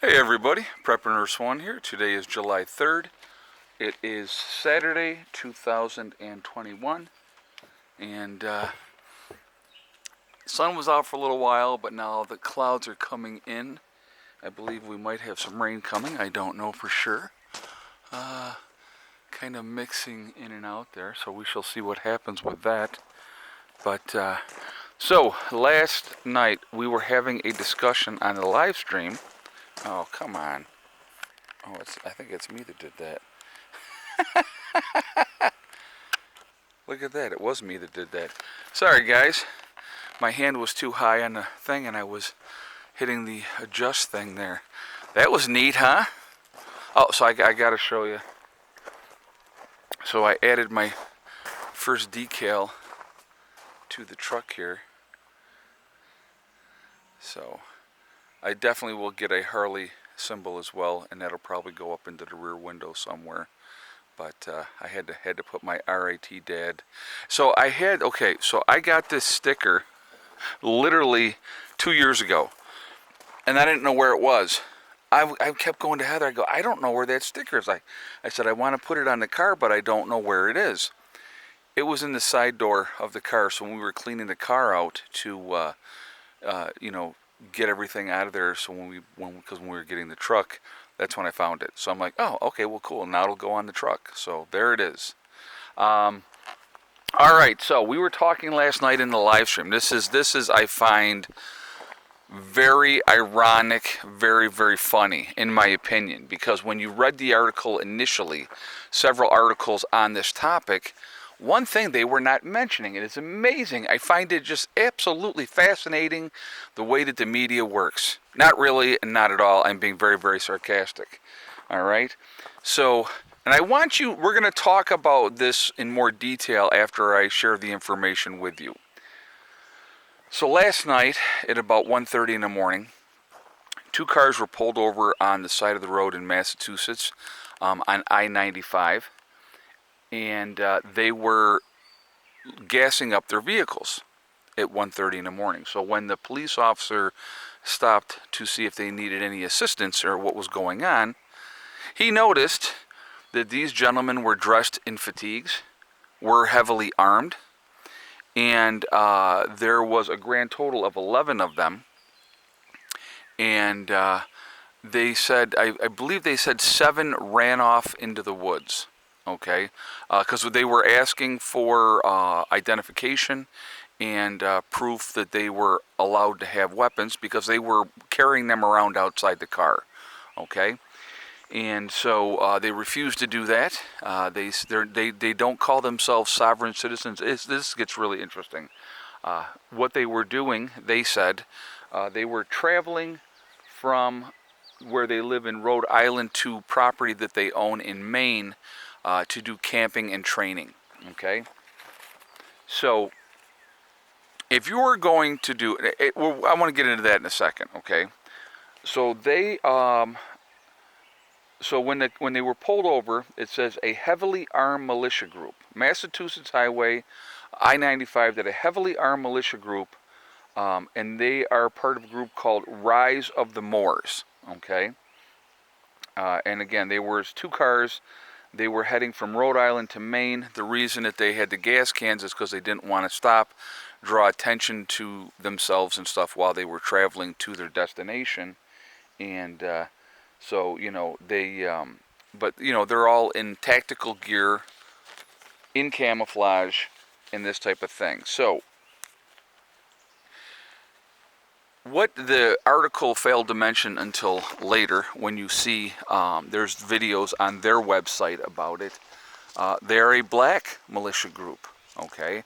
Hey everybody, Prepper Nurse 1 here. Today is July 3rd. It is Saturday, 2021, and sun was out for a little while, but now the clouds are coming in. I believe we might have some rain coming. I don't know for sure. Kind of mixing in and out there, so we shall see what happens with that. But so last night we were having a discussion on the live stream. Oh, come on. Oh, I think it's me that did that. Look at that. It was me that did that. Sorry, guys. My hand was too high on the thing, and I was hitting the adjust thing there. That was neat, huh? Oh, so I got to show you. So I added my first decal to the truck here. So I definitely will get a Harley symbol as well, and that'll probably go up into the rear window somewhere. But I had to put my RAT dad. So I got this sticker literally 2 years ago, and I didn't know where it was. I kept going to Heather. I go, I don't know where that sticker is. I said I want to put it on the car, but I don't know where it is. It was in the side door of the car. So when we were cleaning the car out to get everything out of there, so because when we were getting the truck, that's when I found it. So I'm like, oh, okay, well, cool. Now it'll go on the truck. So there it is. All right. So we were talking last night in the live stream. This is I find very ironic, very, very funny, in my opinion, because when you read the article initially, several articles on this topic, one thing they were not mentioning, and it's amazing, I find it just absolutely fascinating the way that the media works. Not really, and not at all. I'm being very, very sarcastic. All right? So, and we're going to talk about this in more detail after I share the information with you. So last night, at about 1:30 in the morning, 2 cars were pulled over on the side of the road in Massachusetts on I-95. And they were gassing up their vehicles at 1:30 in the morning. So when the police officer stopped to see if they needed any assistance or what was going on, he noticed that these gentlemen were dressed in fatigues, were heavily armed, and there was a grand total of 11 of them. And they said, I believe they said 7 ran off into the woods. Okay, because they were asking for identification and proof that they were allowed to have weapons, because they were carrying them around outside the car. Okay, and so they refused to do that. They don't call themselves sovereign citizens. This gets really interesting. What they were doing, they said, they were traveling from where they live in Rhode Island to property that they own in Maine, to do camping and training. Okay, so if you were going to do it, well, I want to get into that in a second. Okay, so they when they were pulled over, it says a heavily armed militia group, Massachusetts Highway I-95, that a heavily armed militia group, and they are part of a group called Rise of the Moors. Okay, and again, they were 2 cars. They were heading from Rhode Island to Maine. The reason that they had the gas cans is because they didn't want to stop, draw attention to themselves and stuff while they were traveling to their destination. And so, they're all in tactical gear, in camouflage, and this type of thing. So, what the article failed to mention until later, when you see there's videos on their website about it, they're a black militia group. Okay,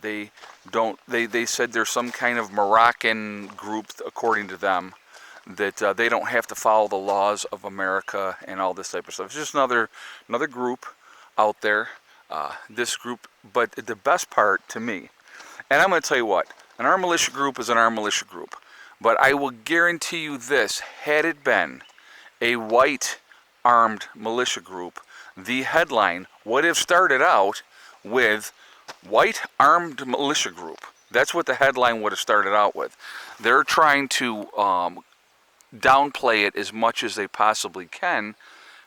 they said they're some kind of Moroccan group, according to them, that they don't have to follow the laws of America and all this type of stuff. It's just another group out there. This group, but the best part to me, and I'm going to tell you what, an armed militia group is an armed militia group. But I will guarantee you this, had it been a white armed militia group, the headline would have started out with white armed militia group. That's what the headline would have started out with. They're trying to downplay it as much as they possibly can,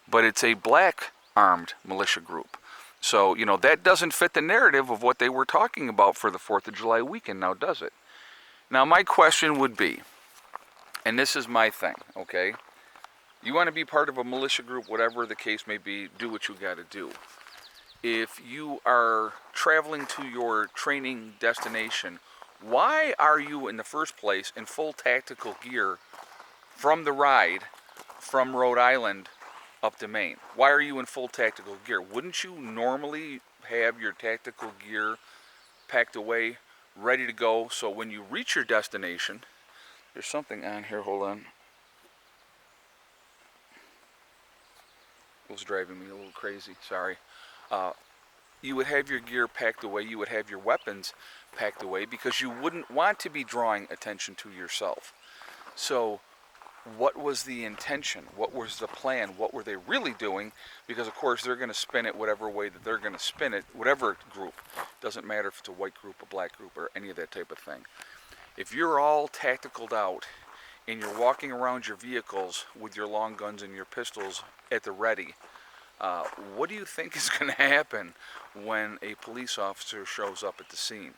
but it's a black armed militia group. So, that doesn't fit the narrative of what they were talking about for the 4th of July weekend now, does it? Now, my question would be, and this is my thing, okay? You want to be part of a militia group, whatever the case may be, do what you got to do. If you are traveling to your training destination, why are you in the first place in full tactical gear from the ride from Rhode Island up to Maine? Why are you in full tactical gear? Wouldn't you normally have your tactical gear packed away, ready to go, so when you reach your destination, there's something on here, hold on. It was driving me a little crazy, sorry. You would have your gear packed away, you would have your weapons packed away, because you wouldn't want to be drawing attention to yourself. So what was the intention? What was the plan? What were they really doing? Because of course they're going to spin it whatever way that they're going to spin it, whatever group. Doesn't matter if it's a white group, a black group, or any of that type of thing. If you're all tacticaled out and you're walking around your vehicles with your long guns and your pistols at the ready, what do you think is going to happen when a police officer shows up at the scene?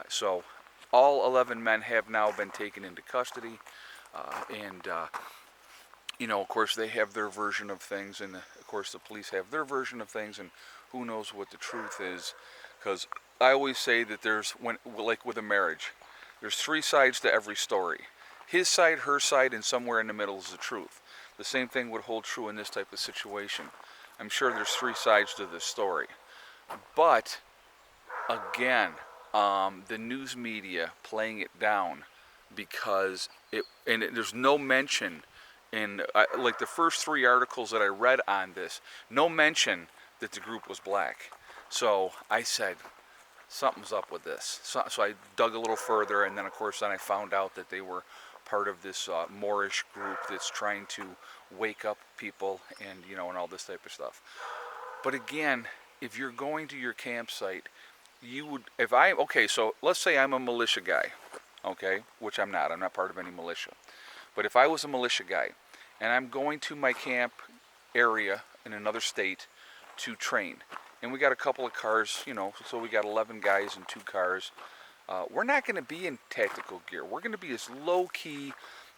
So all 11 men have now been taken into custody, and of course they have their version of things, and of course the police have their version of things, and who knows what the truth is, because I always say that like with a marriage, there's 3 sides to every story. His side, her side, and somewhere in the middle is the truth. The same thing would hold true in this type of situation. I'm sure there's 3 sides to this story. But, again, the news media playing it down because there's no mention in, like the first 3 articles that I read on this, no mention that the group was black. So I said, something's up with this. So I dug a little further, and then of course I found out that they were part of this Moorish group that's trying to wake up people, and and all this type of stuff. But again, if you're going to your campsite, so let's say I'm a militia guy, okay, which I'm not part of any militia. But if I was a militia guy and I'm going to my camp area in another state to train, and we got a couple of cars, so we got 11 guys in 2 cars, we're not going to be in tactical gear. We're going to be as low key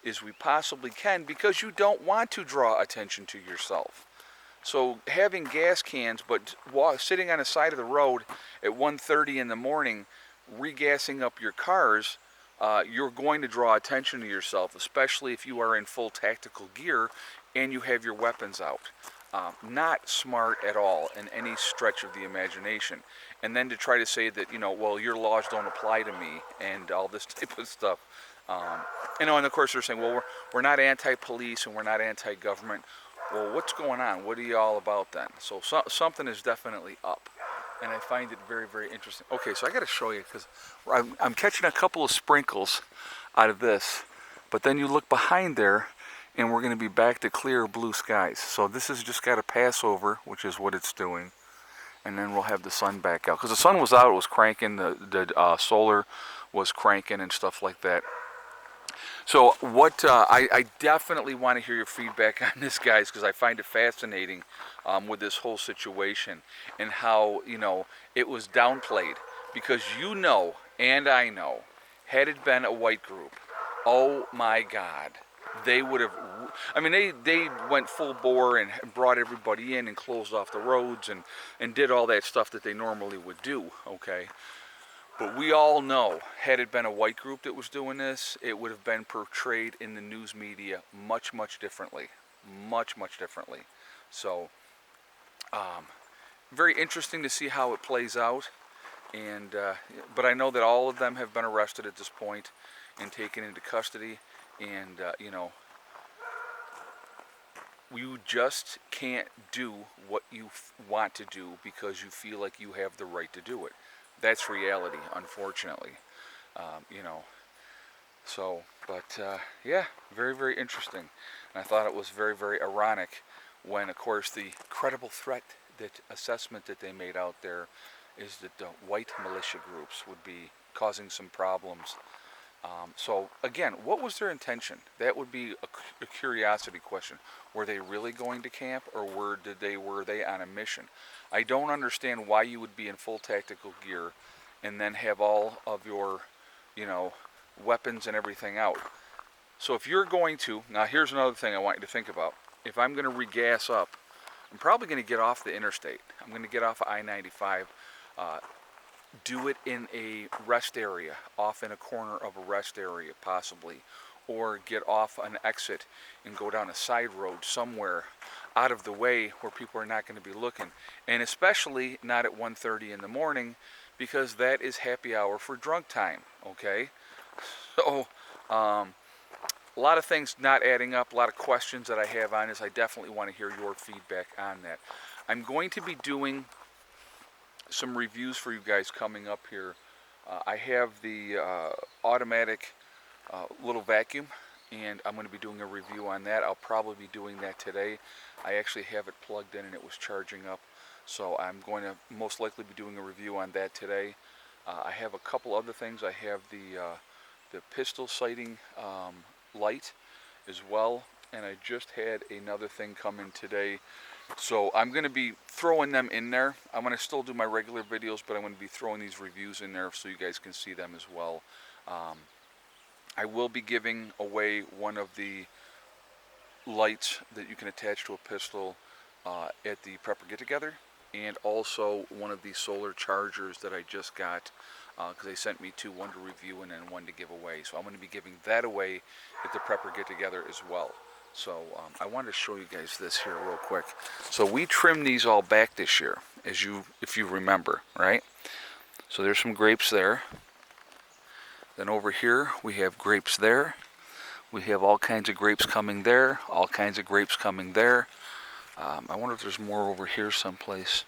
as we possibly can, because you don't want to draw attention to yourself. So having gas cans, but sitting on the side of the road at 1:30 in the morning, regassing up your cars, you're going to draw attention to yourself, especially if you are in full tactical gear and you have your weapons out. Not smart at all in any stretch of the imagination. And then to try to say that, well, your laws don't apply to me and all this type of stuff. And of course they're saying, well, we're not anti-police and we're not anti-government. Well, what's going on? What are you all about then? So something is definitely up. And I find it very, very interesting. Okay, so I got to show you, because I'm catching a couple of sprinkles out of this. But then you look behind there, and we're going to be back to clear blue skies. So this has just got to pass over, which is what it's doing. And then we'll have the sun back out. Because the sun was out, it was cranking, the solar was cranking and stuff like that. So what I definitely want to hear your feedback on this, guys, because I find it fascinating with this whole situation and how, it was downplayed. Because and I know, had it been a white group, oh my God, they would have, they went full bore and brought everybody in and closed off the roads and did all that stuff that they normally would do, okay? But we all know, had it been a white group that was doing this, it would have been portrayed in the news media much, much differently. Much, much differently. So, very interesting to see how it plays out. And but I know that all of them have been arrested at this point and taken into custody. And, you just can't do what you want to do because you feel like you have the right to do it. That's reality, unfortunately. So, but yeah, very, very interesting. And I thought it was very, very ironic when, of course, the credible threat assessment that they made out there is that the white militia groups would be causing some problems So again, what was their intention? That would be a curiosity question. Were they really going to camp, or were they on a mission? I don't understand why you would be in full tactical gear and then have all of your, you know, weapons and everything out. So if you're going to, now here's another thing I want you to think about. If I'm going to regas up, I'm probably going to get off the interstate. I'm going to get off I-95, do it in a rest area, off in a corner of a rest area possibly, or get off an exit and go down a side road somewhere out of the way where people are not going to be looking, and especially not at 1:30 in the morning, because that is happy hour for drunk time. Okay, so a lot of things not adding up, a lot of questions that I have on this. I definitely want to hear your feedback on that. I'm going to be doing some reviews for you guys coming up here. I have the automatic little vacuum, and I'm going to be doing a review on that. I'll probably be doing that today. I actually have it plugged in and it was charging up, so I'm going to most likely be doing a review on that today. I have a couple other things. I have the pistol sighting light as well, and I just had another thing come in today. So I'm going to be throwing them in there. I'm going to still do my regular videos, but I'm going to be throwing these reviews in there so you guys can see them as well. I will be giving away one of the lights that you can attach to a pistol at the Prepper Get Together, and also one of the solar chargers that I just got, because they sent me two, one to review and then one to give away. So I'm going to be giving that away at the Prepper Get Together as well. So I wanted to show you guys this here real quick. So we trimmed these all back this year, if you remember, right? So there's some grapes there. Then over here we have grapes there. We have all kinds of grapes coming there, all kinds of grapes coming there. I wonder if there's more over here someplace.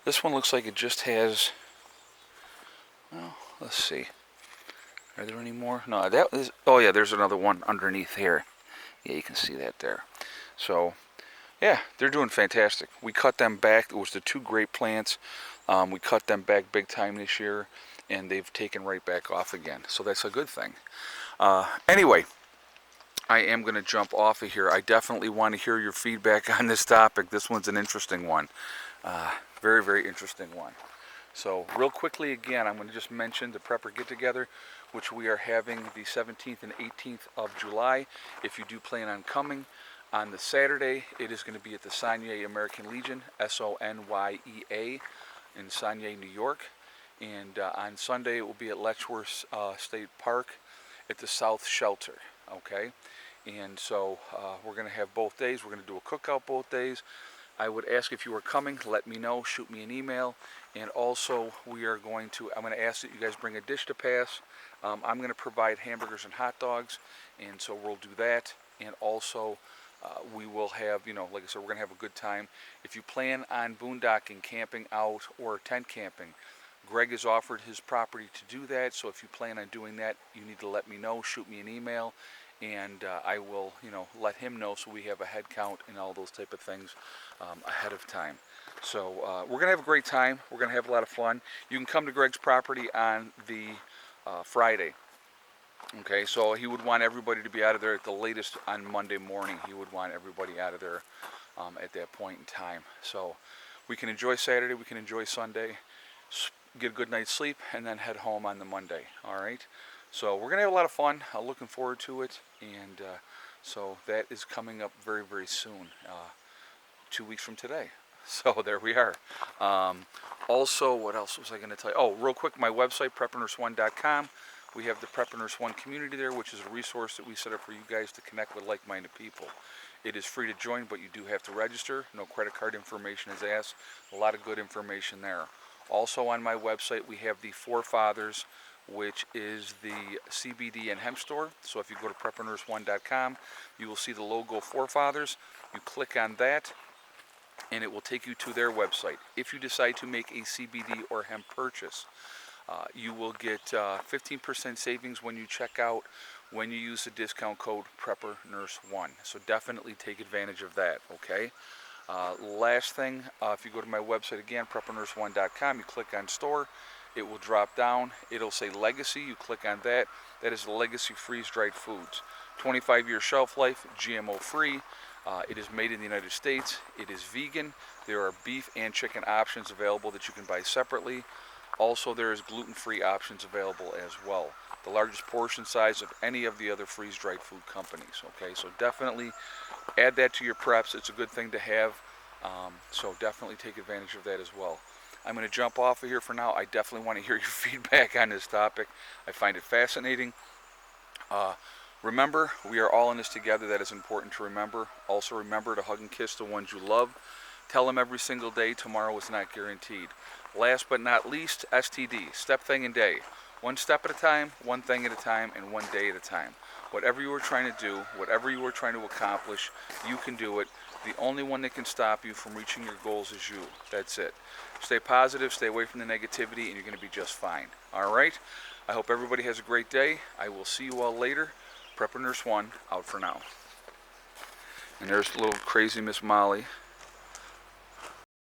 This one looks like it just has, well, let's see. Are there any more? No, that is, oh yeah, there's another one underneath here. Yeah, you can see that there. So, yeah, they're doing fantastic. We cut them back. It was the two grape plants. We cut them back big time this year, and they've taken right back off again. So that's a good thing. Anyway, I am going to jump off of here. I definitely want to hear your feedback on this topic. This one's an interesting one. Very, very interesting one. So real quickly again, I'm going to just mention the Prepper Get Together, which we are having the 17th and 18th of July. If you do plan on coming, on the Saturday, it is going to be at the Sonya American Legion, SONYEA, in Sonya, New York. And on Sunday, it will be at Letchworth State Park at the South Shelter. Okay? And so we're going to have both days. We're going to do a cookout both days. I would ask if you are coming, let me know, shoot me an email, and also I'm going to ask that you guys bring a dish to pass. I'm going to provide hamburgers and hot dogs, and so we'll do that, and also we will have, like I said, we're going to have a good time. If you plan on boondocking, camping out, or tent camping, Greg has offered his property to do that, so if you plan on doing that, you need to let me know, shoot me an email, and I will, let him know so we have a head count and all those type of things ahead of time. So we're going to have a great time. We're going to have a lot of fun. You can come to Greg's property on the Friday. Okay, so he would want everybody to be out of there at the latest on Monday morning. He would want everybody out of there at that point in time. So we can enjoy Saturday, we can enjoy Sunday, get a good night's sleep, and then head home on the Monday. All right. So we're going to have a lot of fun. I'm looking forward to it, and so that is coming up very, very soon, 2 weeks from today. So there we are. Also, what else was I going to tell you? Oh, real quick, my website, preppernurse1.com. We have the Prepper Nurse 1 community there, which is a resource that we set up for you guys to connect with like-minded people. It is free to join, but you do have to register. No credit card information is asked. A lot of good information there. Also on my website, we have the Forefathers, which is the CBD and hemp store. So if you go to preppernurse1.com, you will see the logo Forefathers. You click on that, and it will take you to their website. If you decide to make a CBD or hemp purchase, you will get 15% savings when you check out when you use the discount code PrepperNurse1. So definitely take advantage of that, okay? Last thing, if you go to my website again, preppernurse1.com, you click on store, It will drop down. It'll say Legacy. You click on that. That is the Legacy freeze-dried foods. 25-year shelf life, GMO free. It is made in the United States. It is vegan. There are beef and chicken options available that you can buy separately. Also, there is gluten-free options available as well. The largest portion size of any of the other freeze-dried food companies. Okay, so definitely add that to your preps. It's a good thing to have. So definitely take advantage of that as well. I'm going to jump off of here for now. I definitely want to hear your feedback on this topic. I find it fascinating. Remember, we are all in this together. That is important to remember. Also remember to hug and kiss the ones you love. Tell them every single day tomorrow is not guaranteed. Last but not least, STD, step, thing, and day. One step at a time, one thing at a time, and one day at a time. Whatever you are trying to do, whatever you are trying to accomplish, you can do it. The only one that can stop you from reaching your goals is you. That's it. Stay positive, stay away from the negativity, and you're going to be just fine. All right? I hope everybody has a great day. I will see you all later. Prepper Nurse 1, out for now. And there's little crazy Miss Molly.